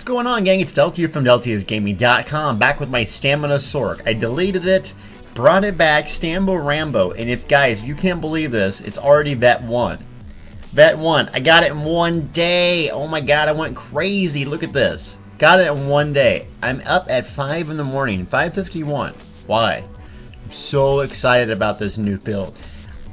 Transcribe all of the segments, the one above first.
What's going on, gang? It's Delta from DeltaUsGaming.com, back with my Stamina Sorc. I deleted it, brought it back, Stambo Rambo, and if, guys, you can't believe this, it's already Vet 1. Vet 1, I got it in one day. Oh my god, I went crazy. Look at this. Got it in one day. I'm up at 5 in the morning, 5:51. Why? I'm so excited about this new build.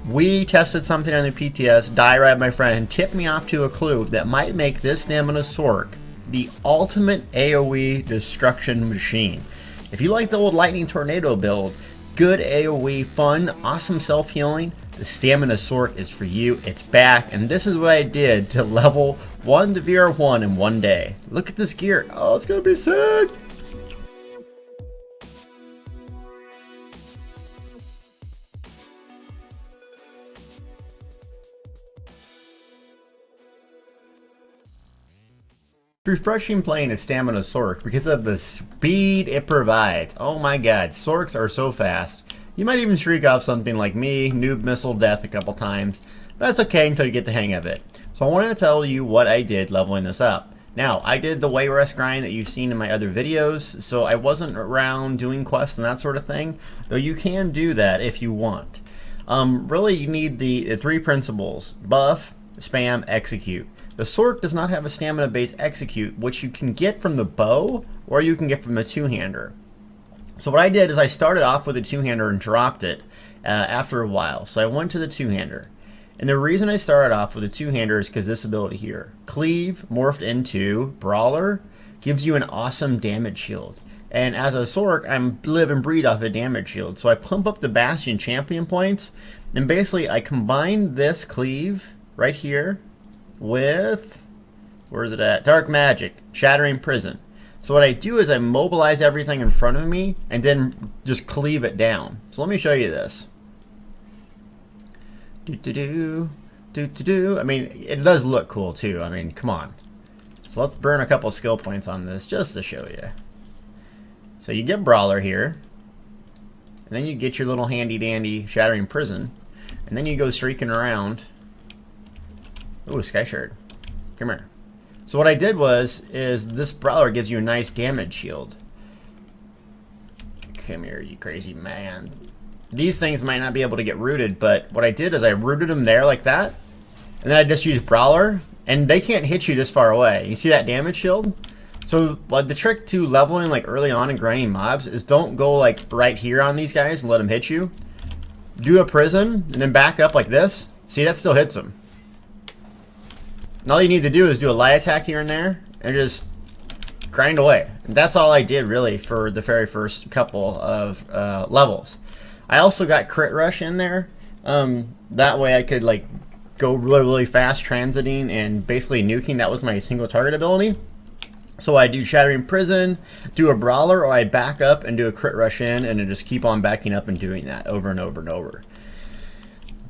We tested something on the PTS. Diarrhea, my friend, tipped me off to a clue that might make this Stamina Sorc the ultimate AoE destruction machine. If you like the old Lightning Tornado build, good AoE, fun, awesome self-healing, the Stamina Sorc is for you. It's back, and this is what I did to level 1 to VR1 in one day. Look at this gear. Oh, it's gonna be sick! Refreshing playing a Stamina Sorc because of the speed it provides. Oh my god, Sorcs are so fast. You might even shriek off something like me, noob missile death a couple times. That's okay until you get the hang of it. So I wanted to tell you what I did leveling this up. Now, I did the Wayrest grind that you've seen in my other videos, so I wasn't around doing quests and that sort of thing, though you can do that if you want. Really, you need the 3 principles: buff, spam, execute. The Sorc does not have a stamina-based execute, which you can get from the bow, or you can get from the two-hander. So what I did is I started off with a two-hander and dropped it after a while. So I went to the two-hander. And the reason I started off with a two-hander is because this ability here, Cleave, morphed into Brawler, gives you an awesome damage shield. And as a Sorc, I'm live and breathe off a damage shield. So I pump up the Bastion champion points, and basically I combine this Cleave right here with, where is it at? Dark Magic, Shattering Prison. So what I do is I mobilize everything in front of me and then just cleave it down. So let me show you this. I mean, it does look cool too. I mean, come on. So let's burn a couple skill points on this just to show you. So you get Brawler here, and then you get your little handy dandy Shattering Prison, and then you go streaking around. Ooh, Sky Shard. Come here. So what I did is this Brawler gives you a nice damage shield. Come here, you crazy man. These things might not be able to get rooted, but what I did is I rooted them there like that, and then I just used Brawler, and they can't hit you this far away. You see that damage shield? So like, the trick to leveling like early on and grinding mobs is don't go like right here on these guys and let them hit you. Do a prison, and then back up like this. See, that still hits them. And all you need to do is do a light attack here and there and just grind away. And that's all I did really for the very first couple of levels. I also got Crit Rush in there. That way I could like go really, really fast transiting and basically nuking. That was my single target ability. So I do Shattering Prison, do a Brawler, or I back up and do a Crit Rush in and then just keep on backing up and doing that over and over and over.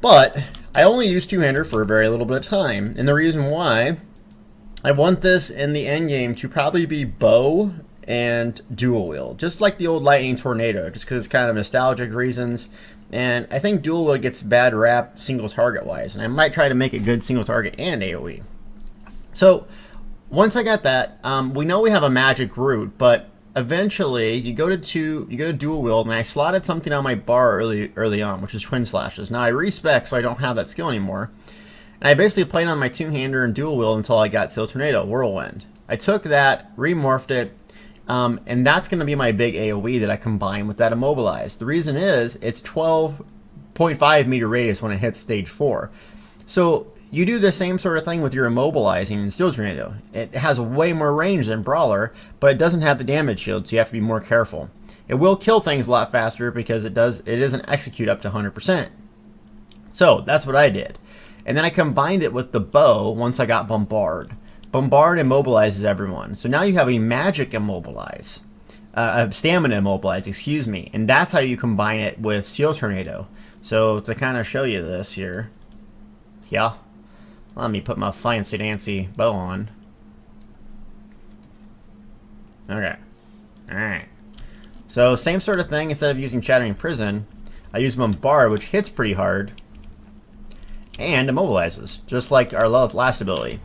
But I only use two-hander for a very little bit of time, and the reason why, I want this in the end game to probably be bow and dual wield, just like the old Lightning Tornado, just because it's kind of nostalgic reasons. And I think dual wield gets bad rap single target wise, and I might try to make it good single target and AoE. So once I got that, we know we have a magic root, but eventually you go to dual wield, and I slotted something on my bar early on, which is Twin Slashes. Now I respec, so I don't have that skill anymore, and I basically played on my two-hander and dual wield until I got Steel Tornado Whirlwind. I took that, remorphed it, and that's going to be my big AoE that I combine with that Immobilize. The reason is it's 12.5 meter radius when it hits stage 4. So you do the same sort of thing with your Immobilizing in Steel Tornado. It has way more range than Brawler, but it doesn't have the damage shield, so you have to be more careful. It will kill things a lot faster because it doesn't execute up to 100%. So that's what I did. And then I combined it with the bow once I got Bombard. Bombard immobilizes everyone. So now you have a magic immobilize. A stamina immobilize, excuse me. And that's how you combine it with Steel Tornado. So to kind of show you this here. Yeah. Let me put my fancy dancy bow on. Okay. Alright. So same sort of thing. Instead of using Shattering Prison, I use Bombard, which hits pretty hard and immobilizes, just like our last ability.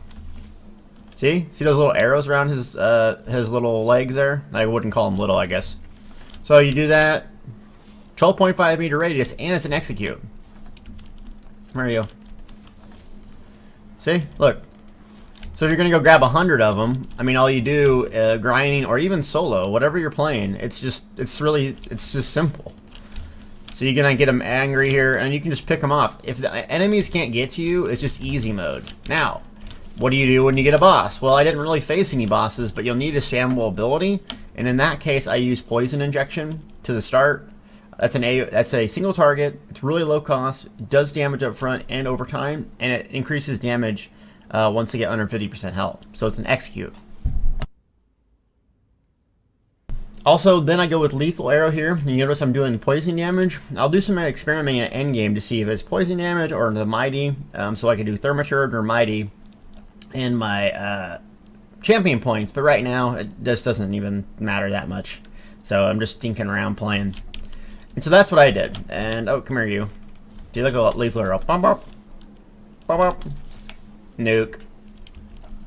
See those little arrows around his little legs there? I wouldn't call them little, I guess. So you do that. 12.5 meter radius, and it's an execute. There you go. See, look. So if you're gonna go grab 100 of them, I mean, all you do, grinding or even solo, whatever you're playing, it's just simple. So you're gonna get them angry here, and you can just pick them off. If the enemies can't get to you, it's just easy mode. Now, what do you do when you get a boss? Well, I didn't really face any bosses, but you'll need a spammable ability, and in that case, I use poison injection to the start. That's a single target. It's really low cost. It does damage up front and over time, and it increases damage once they get under 50% health. So it's an execute. Also, then I go with lethal arrow here. You notice I'm doing poison damage. I'll do some experimenting at endgame to see if it's poison damage or the mighty, so I can do thermacharge or mighty in my champion points. But right now, it just doesn't even matter that much. So I'm just tinking around playing. And so that's what I did. And, oh, come here, you. Do you look at lethal arrow? Bump, bump. Bump, bump. Nuke.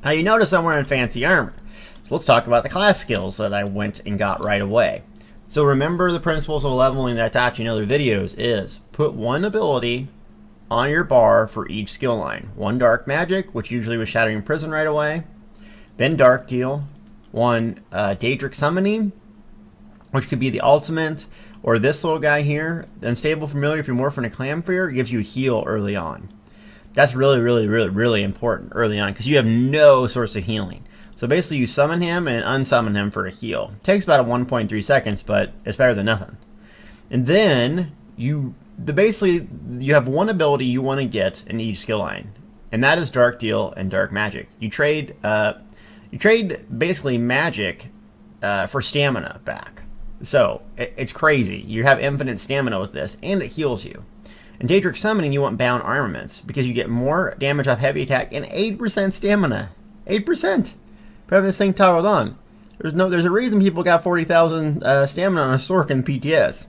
Now you notice I'm wearing fancy armor. So let's talk about the class skills that I went and got right away. So remember the principles of leveling that I taught you in other videos is put one ability on your bar for each skill line. One dark magic, which usually was Shattering Prison right away. Then dark deal. One Daedric Summoning, which could be the ultimate. Or this little guy here, Unstable Familiar, if you're Morphin a Clamfear, gives you a heal early on. That's really important early on because you have no source of healing. So basically you summon him and unsummon him for a heal. It takes about 1.3 seconds, but it's better than nothing. And then you have one ability you want to get in each skill line, and that is Dark Deal and Dark Magic. You trade basically magic for stamina back. So it's crazy. You have infinite stamina with this, and it heals you. In Daedric Summoning, you want Bound Armaments because you get more damage off heavy attack and 8% stamina. 8%. For having this thing toggled on. There's a reason people got 40,000 stamina on a Sorc in PTS.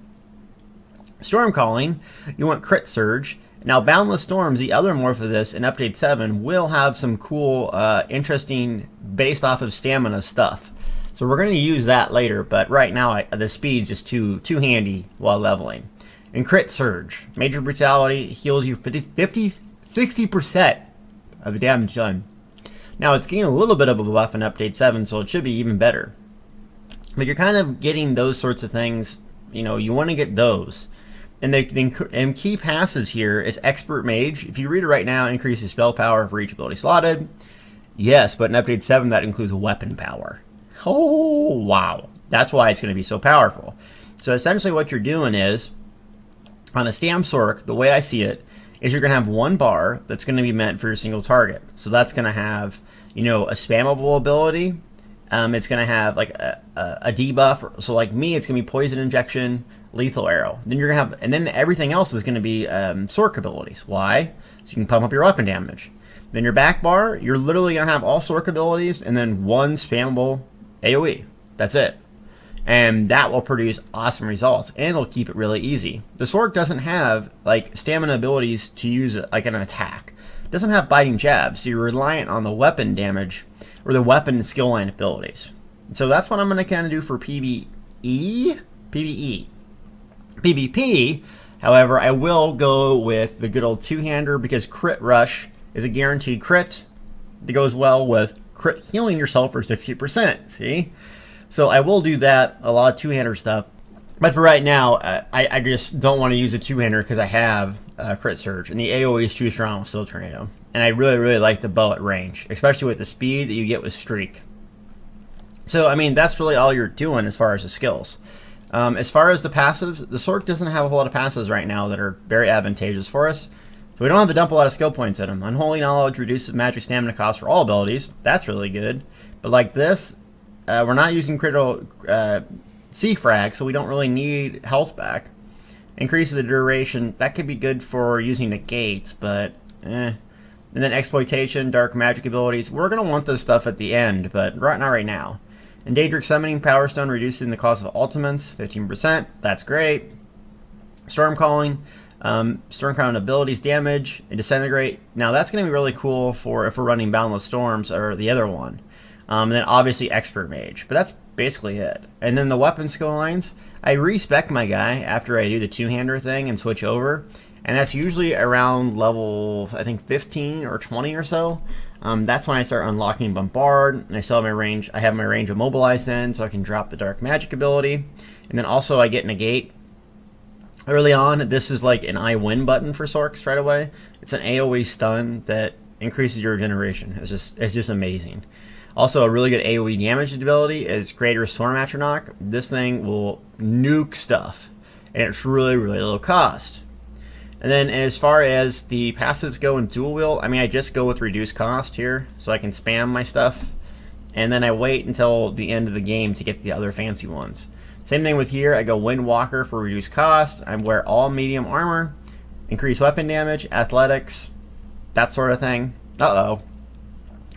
Storm Calling, you want Crit Surge. Now, Boundless Storms, the other morph of this in Update 7, will have some cool, interesting, based off of stamina stuff. So we're going to use that later, but right now the speed's just too handy while leveling. And Crit Surge, Major Brutality, heals you 60% of the damage done. Now it's getting a little bit of a buff in Update 7, so it should be even better. But you're kind of getting those sorts of things, you know, you want to get those. And the key passives here is Expert Mage. If you read it right now, increases spell power for each ability slotted. Yes, but in Update 7 that includes weapon power. Oh, wow. That's why it's going to be so powerful. So essentially what you're doing is, on a Stam Sorc, the way I see it, is you're going to have one bar that's going to be meant for your single target. So that's going to have, you know, a spammable ability. It's going to have like a debuff. So like me, it's going to be Poison Injection, Lethal Arrow. Then you're going to have, and then everything else is going to be Sorc abilities. Why? So you can pump up your weapon damage. Then your back bar, you're literally going to have all Sorc abilities and then one spammable AoE. That's it. And that will produce awesome results, and it'll keep it really easy. The Sorc doesn't have like stamina abilities to use like an attack. It doesn't have biting jabs, so you're reliant on the weapon damage or the weapon skill line abilities. So that's what I'm going to kind of do for PvE. PvP, however, I will go with the good old two-hander because Crit Rush is a guaranteed crit that goes well with crit healing yourself for 60%. See? So I will do that, a lot of two-hander stuff. But for right now, I just don't want to use a two-hander because I have Crit Surge. And the AoE is too strong with Steel Tornado. And I really like the bow at range, especially with the speed that you get with Streak. So, I mean, that's really all you're doing as far as the skills. As far as the passives, the Sorc doesn't have a whole lot of passives right now that are very advantageous for us. So we don't have to dump a lot of skill points at them. Unholy Knowledge reduces magic stamina cost for all abilities. That's really good. But like this, we're not using critical C-Frag, so we don't really need health back. Increases the duration. That could be good for using the gates, but eh. And then Exploitation, Dark Magic abilities. We're going to want this stuff at the end, but not right now. And Daedric Summoning, Power Stone, reducing the cost of ultimates, 15%. That's great. Storm Calling. Storm Crown abilities damage and disintegrate. Now that's going to be really cool for if we're running Boundless Storms or the other one. And then obviously Expert Mage, but that's basically it. And then the weapon skill lines, I respec my guy after I do the two-hander thing and switch over, and that's usually around level, I think 15 or 20 or so. That's when I start unlocking Bombard, and I still have my range. I have my range immobilized in, so I can drop the Dark Magic ability, and then also I get Negate. Early on, this is like an I win button for Sorcs right away. It's an AoE stun that increases your regeneration. It's just amazing. Also, a really good AoE damage ability is Greater Storm Atronach. This thing will nuke stuff, and it's really, really low cost. And then as far as the passives go in dual wield, I mean, I just go with reduced cost here, so I can spam my stuff, and then I wait until the end of the game to get the other fancy ones. Same thing with here, I go Windwalker for reduced cost, I wear all medium armor, increase weapon damage, athletics, that sort of thing. Uh-oh.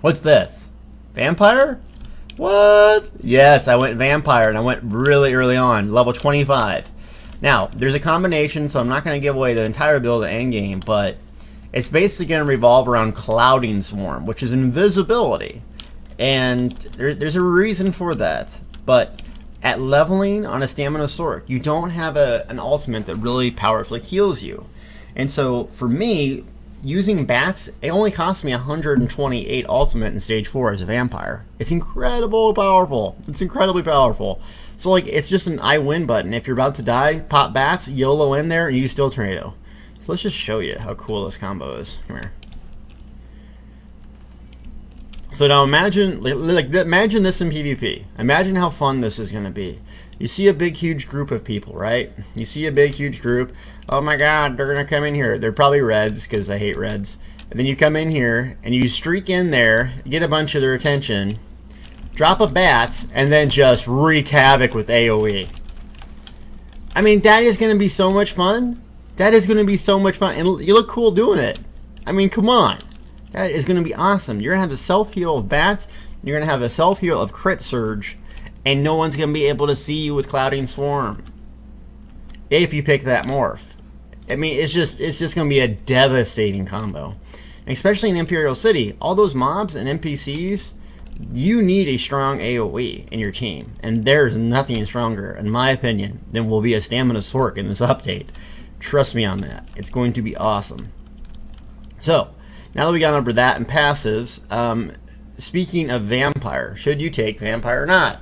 What's this? Vampire? What? Yes, I went Vampire, and I went really early on, level 25. Now, there's a combination, so I'm not going to give away the entire build at endgame, but it's basically going to revolve around Clouding Swarm, which is invisibility. And there's a reason for that. But at leveling on a Stamina Sorc, you don't have an ultimate that really powerfully heals you. And so, for me, using bats, it only cost me 128 ultimate in stage 4 as a vampire. It's incredibly powerful. It's incredibly powerful. So like, it's just an I win button. If you're about to die, pop bats, YOLO in there, and use Steel Tornado. So let's just show you how cool this combo is. Come here. So now imagine, imagine this in PvP. Imagine how fun this is going to be. You see a big, huge group of people, right? You see a big, huge group. Oh my god, they're going to come in here. They're probably reds, because I hate reds. And then you come in here, and you streak in there, get a bunch of their attention, drop a bat, and then just wreak havoc with AoE. I mean, that is going to be so much fun. That is going to be so much fun. And you look cool doing it. I mean, come on. That is going to be awesome. You're going to have a self-heal of bats. You're going to have a self-heal of crit surge. And no one's going to be able to see you with Clouding Swarm. If you pick that morph. I mean, it's just going to be a devastating combo. And especially in Imperial City. All those mobs and NPCs, you need a strong AoE in your team. And there's nothing stronger, in my opinion, than will be a Stamina Sorc in this update. Trust me on that. It's going to be awesome. So, now that we got over that and passives, speaking of Vampire, should you take Vampire or not?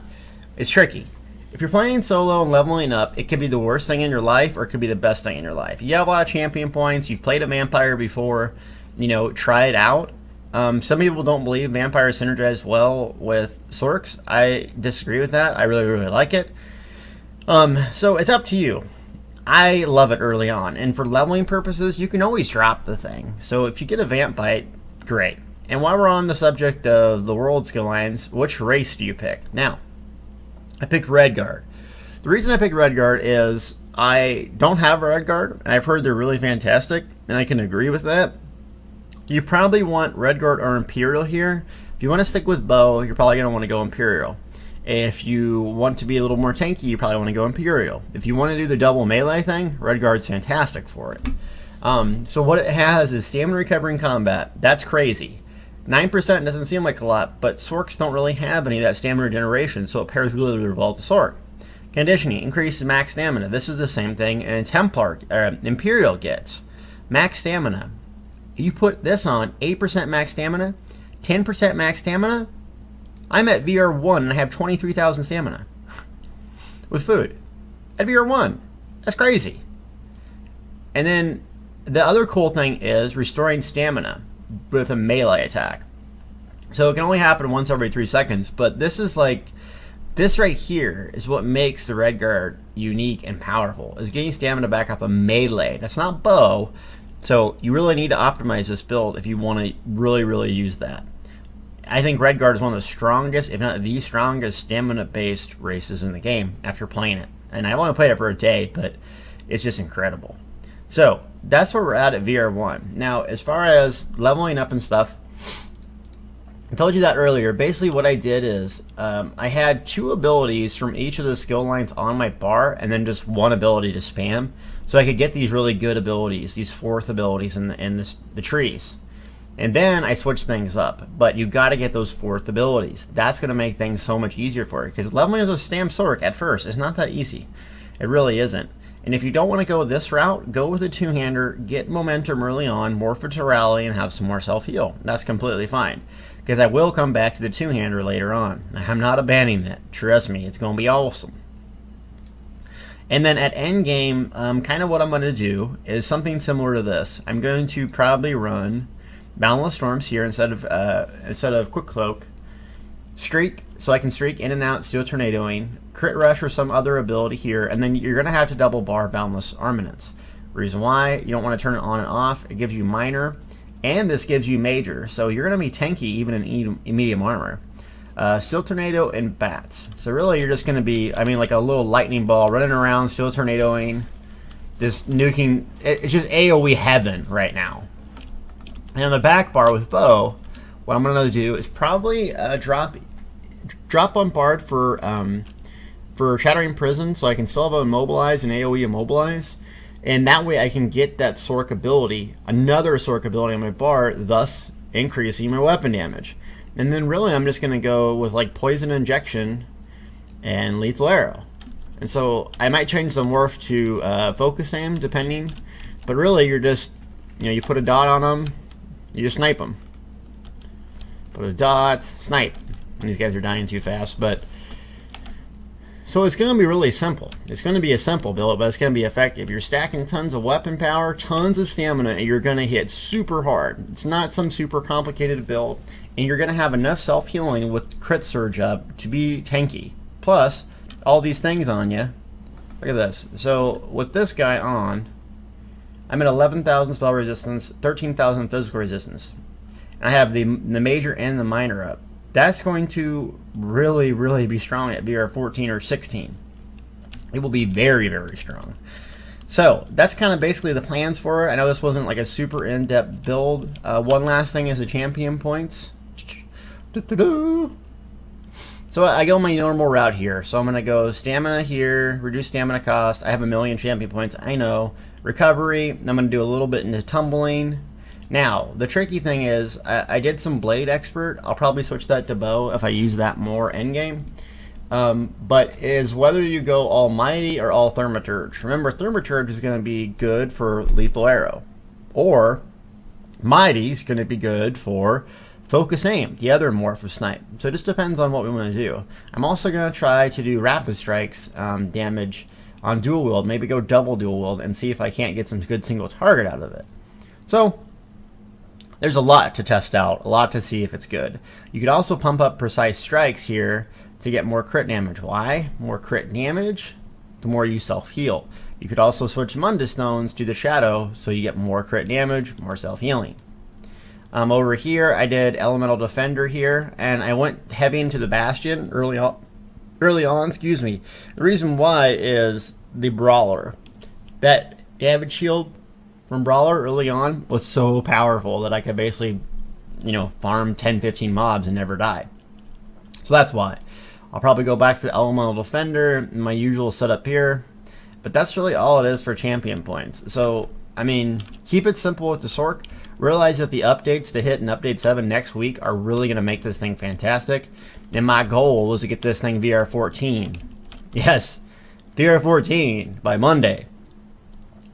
It's tricky. If you're playing solo and leveling up, it could be the worst thing in your life, or it could be the best thing in your life. You have a lot of champion points, you've played a Vampire before, you know, try it out. Some people don't believe Vampires synergize well with Sorcs. I disagree with that. I really, really like it. So it's up to you. I love it early on, and for leveling purposes, you can always drop the thing. So if you get a Vamp Bite, great. And while we're on the subject of the world skill lines, which race do you pick? Now, I picked Redguard. The reason I picked Redguard is I don't have a Redguard, and I've heard they're really fantastic, and I can agree with that. You probably want Redguard or Imperial here. If you want to stick with bow, you're probably going to want to go Imperial. If you want to be a little more tanky, you probably want to go Imperial. If you want to do the double melee thing, Redguard's fantastic for it. So what it has is stamina recovery in combat. That's crazy. 9% doesn't seem like a lot, but Sorcs don't really have any of that stamina regeneration, so it pairs really, really well with the Sorc. Conditioning increases max stamina. This is the same thing Imperial gets. Max stamina. You put this on, 8% max stamina, 10% max stamina. I'm at VR1 and I have 23,000 stamina with food at VR1. That's crazy. And then the other cool thing is restoring stamina with a melee attack. So it can only happen once every 3 seconds, but this is like, this right here is what makes the Redguard unique and powerful, is getting stamina back off a melee. That's not bow, so you really need to optimize this build if you want to really, really use that. I think Redguard is one of the strongest, if not the strongest, stamina-based races in the game after playing it. And I've only played it for a day, but it's just incredible. So, that's where we're at VR1. Now, as far as leveling up and stuff, I told you that earlier. Basically what I did is I had 2 abilities from each of the skill lines on my bar, and then just 1 ability to spam, so I could get these really good abilities, these 4th abilities in the trees. And then I switched things up, but you got to get those 4th abilities. That's going to make things so much easier for you, because leveling as a Stamina Sorc at first is not that easy. It really isn't. And if you don't want to go this route, go with a 2-hander, get momentum early on, morph it to rally, and have some more self-heal. That's completely fine, because I will come back to the 2-hander later on. I'm not abandoning it. Trust me, it's going to be awesome. And then at endgame, kind of what I'm going to do is something similar to this. I'm going to probably run Boundless Storms here instead of Quick Cloak, Streak, so I can streak in and out, Steel Tornadoing, Crit Rush or some other ability here, and then you're going to have to double bar Boundless Armaments. Reason why, you don't want to turn it on and off. It gives you minor, and this gives you major, so you're going to be tanky even in medium armor. Steel Tornado and Bats. So really you're just going to be, I mean, like a little lightning ball running around, Steel Tornadoing, just nuking. It's just AoE heaven right now. And on the back bar with bow, what I'm going to do is probably drop Bombard for Shattering Prison, so I can still have a Immobilize and AoE Immobilize. And that way I can get that Sorc ability, another Sorc ability on my bar, thus increasing my weapon damage. And then really I'm just going to go with like Poison Injection and Lethal Arrow. And so I might change the morph to Focus Aim, depending. But really you're just, you put a dot on them, you just snipe them. Put a dot, snipe. And these guys are dying too fast, but... So it's going to be really simple. It's going to be a simple build, but it's going to be effective. You're stacking tons of weapon power, tons of stamina, and you're going to hit super hard. It's not some super complicated build, and you're going to have enough self-healing with crit surge up to be tanky. Plus, all these things on you. Look at this. So with this guy on, I'm at 11,000 spell resistance, 13,000 physical resistance. And I have the major and the minor up. That's going to really, really be strong at VR 14 or 16. It will be very, very strong. So that's kind of basically the plans for it. I know this wasn't like a super in-depth build. One last thing is the champion points. So I go my normal route here. So I'm going to go stamina here, reduce stamina cost. I have 1,000,000 champion points, I know. Recovery, I'm going to do a little bit into tumbling. Now, the tricky thing is, I did some Blade Expert. I'll probably switch that to Bow if I use that more endgame. But is whether you go Almighty or All Thaumaturge. Remember, Thaumaturge is going to be good for Lethal Arrow. Or Mighty is going to be good for Focus Aim, the other morph of Snipe. So it just depends on what we want to do. I'm also going to try to do Rapid Strikes damage on dual wield. Maybe go double dual wield and see if I can't get some good single target out of it. So there's a lot to test out, a lot to see if it's good. You could also pump up Precise Strikes here to get more crit damage. Why? More crit damage, the more you self-heal. You could also switch Mundus Stones to the Shadow so you get more crit damage, more self-healing. Over here, I did Elemental Defender here, and I went heavy into the Bastion early on, excuse me. The reason why is the Brawler. That damage shield from Brawler early on was so powerful that I could basically, farm 10, 15 mobs and never die. So that's why. I'll probably go back to the Elemental Defender, my usual setup here. But that's really all it is for champion points. So, I mean, keep it simple with the Sorc. Realize that the updates to hit in Update 7 next week are really going to make this thing fantastic. And my goal was to get this thing VR 14. Yes, VR 14 by Monday.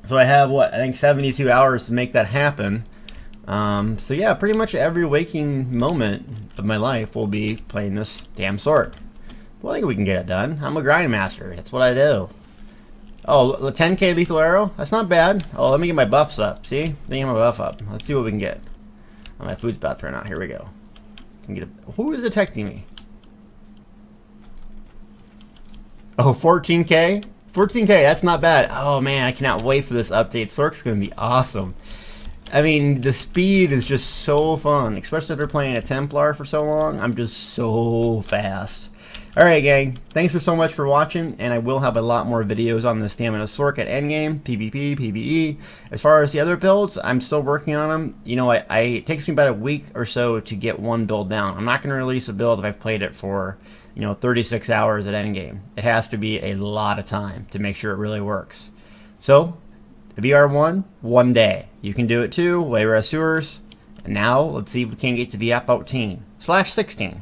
So I have, I think 72 hours to make that happen. So yeah, pretty much every waking moment of my life will be playing this damn Sorc. Well, I think we can get it done. I'm a grindmaster. That's what I do. Oh, the 10k lethal arrow? That's not bad. Oh, let me get my buffs up. See? Let me get my buff up. Let's see what we can get. Oh, my food's about to run out. Here we go. Who is detecting me? Oh, 14k? 14k, that's not bad. Oh man, I cannot wait for this update. Sorc's gonna be awesome. I mean, the speed is just so fun, especially if they're playing a Templar for so long. I'm just so fast. Alright gang, thanks for so much for watching, and I will have a lot more videos on the Stamina Sorc at endgame, PvP, PvE. As far as the other builds, I'm still working on them. You know, it takes me about a week or so to get one build down. I'm not going to release a build if I've played it for, 36 hours at endgame. It has to be a lot of time to make sure it really works. So, the VR1, one day. You can do it too, Wayrest Sewers. And now, let's see if we can get to VR14/16.